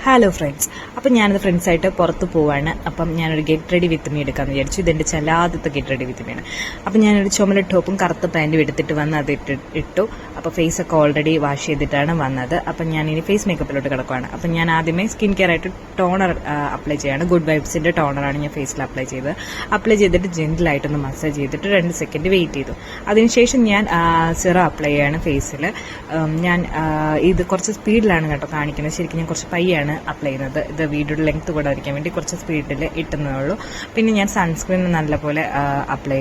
Hello friends, അപ്പം ഞാനത് ഫ്രണ്ട്സായിട്ട് പുറത്ത് പോവാണ്. അപ്പം ഞാനൊരു ഗെറ്റ് റെഡി വിത്ത് മീ എടുക്കാമെന്ന് വിചാരിച്ചു. ഇതെൻ്റെ ആദ്യത്തെ ഗെറ്റ് റെഡി വിത്ത് മീയാണ്. അപ്പം ഞാനൊരു ചുമല ടോപ്പും കറുത്ത പാൻറ്റും എടുത്തിട്ട് വന്ന് അത് ഇട്ടു. അപ്പോൾ ഫേസൊക്കെ ഓൾറെഡി വാഷ് ചെയ്തിട്ടാണ് വന്നത്. അപ്പം ഞാൻ ഇനി ഫേസ് മേക്കപ്പിലോട്ട് കിടക്കുവാണ്. അപ്പം ഞാൻ ആദ്യമേ സ്കിൻ കെയർ ആയിട്ട് ടോണർ അപ്ലൈ ചെയ്യാണ്. ഗുഡ് വൈബ്സിൻ്റെ ടോണറാണ് ഞാൻ ഫേസിൽ അപ്ലൈ ചെയ്തത്. അപ്ലൈ ചെയ്തിട്ട് ജെൻറ്റിലായിട്ടൊന്ന് മസാജ് ചെയ്തിട്ട് 2 സെക്കൻഡ് വെയിറ്റ് ചെയ്തു. അതിനുശേഷം ഞാൻ സിറം അപ്ലൈ ചെയ്യാണ് ഫേസിൽ. ഞാൻ ഇത് കുറച്ച് സ്പീഡിലാണ് കേട്ടോ കാണിക്കുന്നത്. ശരിക്കും ഞാൻ കുറച്ച് പയ്യാണ് അപ്ലൈ ചെയ്യുന്നത്. ഇത് വീഡിയോയുടെ ലെങ്ത് കൂടാതിരിക്കാൻ വേണ്ടി കുറച്ച് സ്പീഡിൽ ഇട്ടുന്നതേ ഉള്ളൂ. പിന്നെ ഞാൻ സൺസ്ക്രീൻ നല്ലപോലെ അപ്ലൈ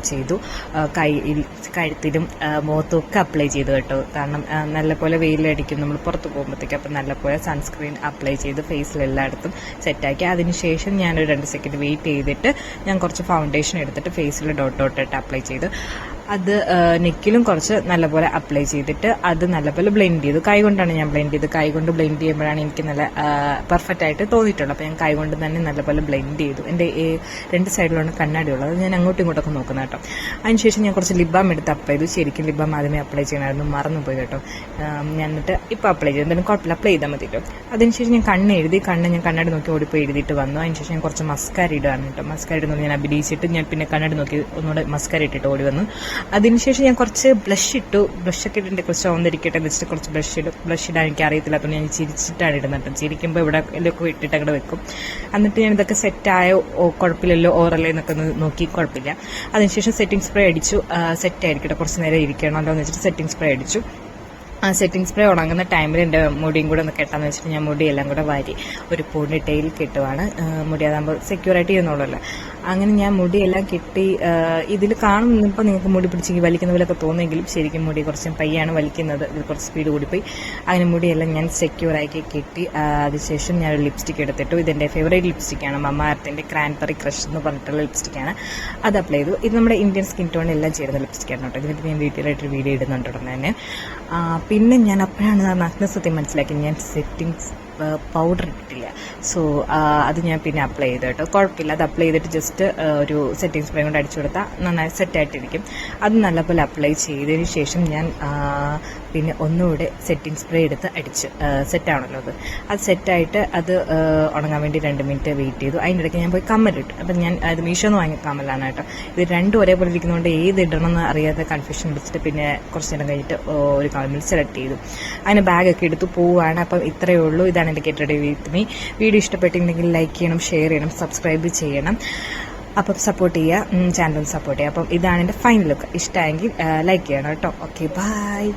ചെയ്തു. കഴുത്തിലും മുഖത്തും ഒക്കെ അപ്ലൈ ചെയ്തു കേട്ടോ. കാരണം നല്ലപോലെ വെയിലടിക്കും നമ്മൾ പുറത്ത് പോകുമ്പോഴത്തേക്ക്. അപ്പം നല്ലപോലെ സൺസ്ക്രീൻ അപ്ലൈ ചെയ്ത് ഫേസിലെല്ലായിടത്തും സെറ്റാക്കി. അതിനുശേഷം ഞാനൊരു 2 സെക്കൻഡ് വെയിറ്റ് ചെയ്തിട്ട് ഞാൻ കുറച്ച് ഫൗണ്ടേഷൻ എടുത്തിട്ട് ഫേസിൽ ഡോട്ട് അപ്ലൈ ചെയ്തു. അത് നെക്കിലും കുറച്ച് നല്ലപോലെ അപ്ലൈ ചെയ്തിട്ട് അത് നല്ലപോലെ ബ്ലെൻഡ് ചെയ്തു. കൈ കൊണ്ടാണ് ഞാൻ ബ്ലെൻഡ് ചെയ്ത്. കൈ കൊണ്ട് ബ്ലെൻഡ് ചെയ്യുമ്പോഴാണ് എനിക്ക് നല്ല പെർഫെക്റ്റ് ആയിട്ട് തോന്നിയിട്ടുള്ളത്. അപ്പോൾ ഞാൻ കൈ കൊണ്ട് തന്നെ നല്ലപോലെ ബ്ലെൻഡ് ചെയ്തു. എൻ്റെ 2 സൈഡിലാണ് കണ്ണാടി ഉള്ളത്. ഞാൻ അങ്ങോട്ടും ഇങ്ങോട്ടൊക്കെ നോക്കുന്നത് കേട്ടോ. അതിനുശേഷം ഞാൻ കുറച്ച് ലിപ് ബാം എടുത്ത് അപ്ലൈ ചെയ്തു. ശരിക്കും ലിപ് ബാം ആദ്യമേ അപ്ലൈ ചെയ്യണമായിരുന്നു, മറന്നുപോയി കേട്ടോ. ഞാൻ എന്നിട്ട് ഇപ്പോൾ അപ്ലൈ ചെയ്തു. എന്തായാലും കുഴപ്പമില്ല, അപ്ലൈ ചെയ്താൽ മതി കേട്ടോ. അതിനുശേഷം ഞാൻ കണ്ണ് എഴുതി. ഞാൻ കണ്ണാടി നോക്കി ഓടിപ്പോയി എഴുതിയിട്ട് വന്നു. അതിനുശേഷം ഞാൻ കുറച്ച് മസ്കാര ഇടുകയാണ് കേട്ടോ. മസ്കാര ഇടുന്നത് ഞാൻ അഭിനയിച്ചിട്ട് ഞാൻ പിന്നെ കണ്ണാടി നോക്കി ഒന്നുകൂടെ മസ്കാര ഇട്ടിട്ട് ഓടി വന്നു. അതിനുശേഷം ഞാൻ കുറച്ച് ബ്ലഷ് ഇട്ടു. ബ്ലഷൊക്കെ ഇട്ടിട്ട് കുറച്ച് സൗന്ദര്യക്കട്ടെ വെച്ചിട്ട് കുറച്ച് ബ്ലഷ് ഇടാൻ എനിക്ക് അറിയത്തില്ലാത്തതുകൊണ്ട് ഞാൻ ചിരിച്ചിട്ടാണ് ഇടുന്നത്. ചിരിക്കുമ്പോൾ ഇവിടെ എല്ലൊക്കെ ഇട്ടിട്ട് അങ്ങോട്ട് വെക്കും. എന്നിട്ട് ഞാൻ ഇതൊക്കെ സെറ്റായോ കുഴപ്പമില്ലല്ലോ ഓറല്ലേ എന്നൊക്കെ നോക്കി കുഴപ്പമില്ല. അതിനുശേഷം സെറ്റിംഗ് സ്പ്രേ അടിച്ചു. സെറ്റായിരിക്കട്ടെ, കുറച്ച് നേരം ഇരിക്കണമല്ലോ എന്ന് വെച്ചിട്ട് സെറ്റിംഗ് സ്പ്രേ അടിച്ചു. സെറ്റിംഗ് സ്പ്രേ ഉണങ്ങുന്ന ടൈമിൽ എൻ്റെ മുടിയും കൂടെ ഒന്ന് കെട്ടാന്ന് വെച്ചിട്ട് ഞാൻ മുടിയെല്ലാം കൂടെ വാരി ഒരു പോണി ടെയിൽ കെട്ടുവാണ്. മുടി അതാകുമ്പോൾ സെക്യൂറായിട്ട് ചെയ്യുന്നുള്ളല്ലോ. അങ്ങനെ ഞാൻ മുടിയെല്ലാം കെട്ടി. ഇതിൽ കാണുമ്പോൾ നിങ്ങൾക്ക് മുടി പിടിച്ച് വലിക്കുന്ന പോലെയൊക്കെ തോന്നുമെങ്കിലും ശരിക്കും മുടി കുറച്ച് പയ്യാണ് വലിക്കുന്നത്. ഇത് കുറച്ച് സ്പീഡ് കൂടിപ്പോയി. അങ്ങനെ മുടിയെല്ലാം ഞാൻ സെക്യൂറാക്കി കെട്ടി. അതിനുശേഷം ഞാൻ ഒരു ലിപ്സ്റ്റിക് എടുത്തിട്ടു. ഇതെൻ്റെ ഫേവറേറ്റ് ലിപ്സ്റ്റിക്കാണ്. മമ്മ എർത്തിൻ്റെ ക്രാൻബെറി ക്രഷ് എന്ന് പറഞ്ഞിട്ടുള്ള ലിപ്സ്റ്റിക്കാണ്. അത് അപ്ലൈ ചെയ്തു. ഇത് നമ്മുടെ ഇന്ത്യൻ സ്കിൻ ടോൺ എല്ലാം ചേരുന്ന ലിപ്സ്റ്റിക്കാണ് കേട്ടോ. ഇതിന് ഞാൻ ഡീറ്റെയിലായിട്ടൊരു വീഡിയോ ഇടുന്നുണ്ട് ഉടനെ തന്നെ. പിന്നെ ഞാൻ അപ്പോഴാണ് നഗ്നസത്യം മനസ്സിലാക്കി ഞാൻ സെറ്റിംഗ്സ് പൗഡർ ഇട്ടിട്ടില്ല. സോ അത് ഞാൻ പിന്നെ അപ്ലൈ ചെയ്തു കേട്ടോ. കുഴപ്പമില്ല, അത് അപ്ലൈ ചെയ്തിട്ട് ജസ്റ്റ് ഒരു സെറ്റിംഗ് സ്പ്രേ കൊണ്ട് അടിച്ചു കൊടുത്താൽ നന്നായി സെറ്റായിട്ടിരിക്കും. അത് നല്ലപോലെ അപ്ലൈ ചെയ്തതിന് ശേഷം ഞാൻ പിന്നെ ഒന്നുകൂടെ സെറ്റിംഗ് സ്പ്രേ എടുത്ത് അടിച്ച് സെറ്റാണല്ലോ അത് സെറ്റായിട്ട് അത് ഉണങ്ങാൻ വേണ്ടി 2 മിനിറ്റ് വെയിറ്റ് ചെയ്തു. അതിനിടയ്ക്ക് ഞാൻ പോയി കമ്മലിട്ടു. അപ്പം ഞാൻ അത് മീഷോന്ന് വാങ്ങിയ കമ്മലാണ് കേട്ടോ. ഇത് രണ്ടും ഒരേപോലെ ഇരിക്കുന്നതുകൊണ്ട് ഏത് ഇടണമെന്ന് അറിയാതെ കൺഫ്യൂഷൻ അടിച്ചിട്ട് പിന്നെ കുറച്ച് നേരം കഴിഞ്ഞിട്ട് ഒരു കമ്മൽ സെലക്ട് ചെയ്തു. അതിന് ബാഗൊക്കെ എടുത്ത് പോവുകയാണ്. അപ്പം ഇത്രയേ ഉള്ളൂ. ഇതാണ് എൻ്റെ get ready with me. Video ഇഷ്ടപ്പെട്ടിട്ടുണ്ടെങ്കിൽ ലൈക്ക് ചെയ്യണം, ഷെയർ ചെയ്യണം, സബ്സ്ക്രൈബ് ചെയ്യണം. അപ്പം സപ്പോർട്ട് ചെയ്യുക, ചാനൽ സപ്പോർട്ട് ചെയ്യുക. അപ്പം ഇതാണ് എൻ്റെ ഫൈനൽ ലുക്ക്. ഇഷ്ടമായെങ്കിൽ ലൈക്ക് ചെയ്യണം കേട്ടോ. Okay, by.